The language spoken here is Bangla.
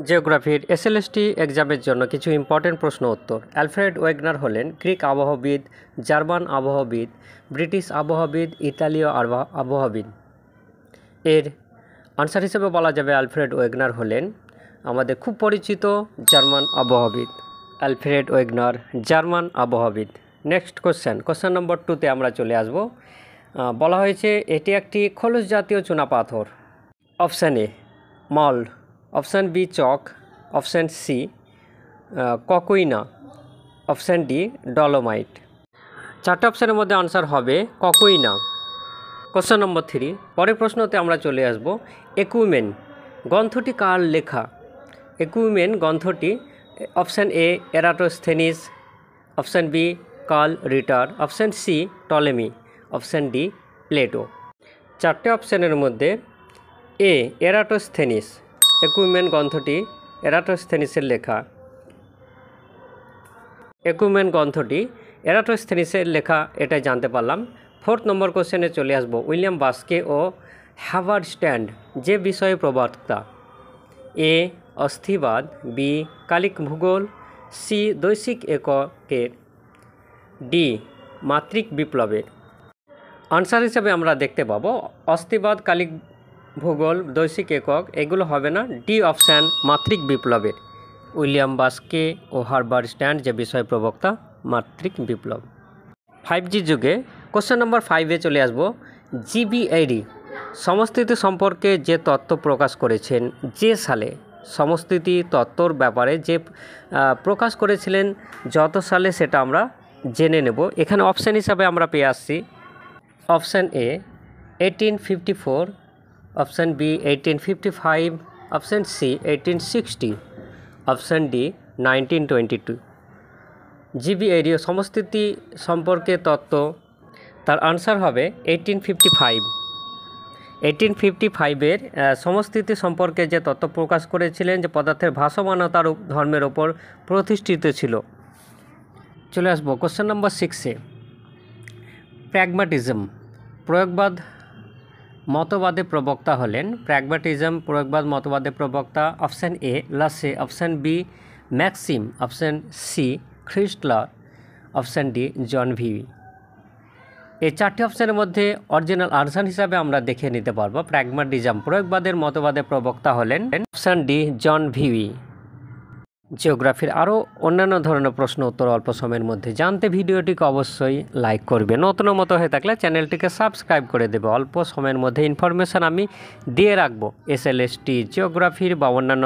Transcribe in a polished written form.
জিওগ্রাফির এসএলএসটি এক্সামের জন্য কিছু ইম্পর্টেন্ট প্রশ্ন উত্তর। অ্যালফ্রেড ওয়েগনার হলেন গ্রিক আবহাওয়াবিদ, জার্মান আবহাওয়াবিদ, ব্রিটিশ আবহাওয়াবিদ, ইতালীয় আবহাওয়াবিদ। এর আনসার হিসেবে বলা যাবে অ্যালফ্রেড ওয়েগনার হলেন আমাদের খুব পরিচিত জার্মান আবহাওয়াবিদ। অ্যালফ্রেড ওয়েগনার জার্মান আবহাওয়াবিদ। নেক্সট কোশ্চেন নম্বর 2তে আমরা চলে আসব। বলা হয়েছে এটি একটি খোলস জাতীয় চুনাপাথর। Option A mould, option B chalk, option C coquina, option D dolomite. চারটে অপশানের মধ্যে আনসার হবে ককুইনা। কোশ্চেন নম্বর 3, পরের প্রশ্নতে আমরা চলে আসব। একুমেন গ্রন্থটি কার লেখা? একুমেন গ্রন্থটি option A Eratosthenes, option B Carl Ritter, option C Ptolemy, option D Plato. চারটে অপশানের মধ্যে এ এরাটোস্থেনিস, একুমেন গ্রন্থটি এরাটোস্থেনিসের লেখা। একুমেন গ্রন্থটি এরাটোস্থেনিসের লেখা, এটাই জানতে পারলাম। 4th নম্বর কোশ্চেনে চলে আসব। উইলিয়াম বাস্কে ও হাভার্ডস্ট্যান্ড যে বিষয়ে প্রবক্তা? এ অস্থিবাদ, বি কালিক ভূগোল, সি দৈশিক এককের, ডি মাত্রিক বিপ্লবের। আনসার হিসেবে আমরা দেখতে পাবো অস্থিবাদ, কালিক ভূগোল, দৈশিক একক এগুলো হবে না, ডি অপশান মাত্রিক বিপ্লবের। উইলিয়াম বাস্কে ও হাভার্ডস্ট্যান্ড যে বিষয় প্রবক্তা মাত্রিক বিপ্লব। 5G যুগে কোশ্চেন নম্বর 5-এ চলে আসব। জিবিএডি সমস্থিতি সম্পর্কে যে তত্ত্ব প্রকাশ করেছেন যে সালে? সমস্থিতি তত্ত্বর ব্যাপারে যে প্রকাশ করেছিলেন যত সালে সেটা আমরা জেনে নেব। এখানে অপশান হিসাবে আমরা পেয়ে আসছি option A 1854, option B 1855, option C 1860, option D 1922। জিবিএডি সমস্থিতি সম্পর্কে তত্ত্ব, তার আনসার হবে 1855। 1855-এর সমস্থিতি সম্পর্কে যে তত্ত্ব প্রকাশ করেছিলেন যে পদার্থের ভাসমানতার ধর্মের ওপর প্রতিষ্ঠিত ছিল। চলে আসবো কোশ্চেন নম্বর 6-এ। প্র্যাগম্যাটিজম প্রয়োগবাদ মতবাদে প্রবক্তা হলেন? প্র্যাগম্যাটিজম প্রয়োগবাদ মতবাদে প্রবক্তা অপশান এ লাসে, option B Maxim, option C খ্রিস্টলার, অপশান ডি জন ভিভি। এই চারটি অপশানের মধ্যে অরিজিনাল আনসার হিসাবে আমরা দেখে নিতে পারবো। প্র্যাগম্যাটিজম প্রয়োগবাদের মতবাদে প্রবক্তা হলেন অপশান ডি জন ভিভি। জিওগ্রাফির আরও অন্যান্য ধরনের প্রশ্ন উত্তর অল্প সময়ের মধ্যে জানতে ভিডিওটিকে অবশ্যই লাইক করবে। নতুন মতো হয়ে থাকলে চ্যানেলটিকে সাবস্ক্রাইব করে দেবে। অল্প সময়ের মধ্যে ইনফরমেশান আমি দিয়ে রাখবো এসএলএসটি জিওগ্রাফির বা অন্যান্য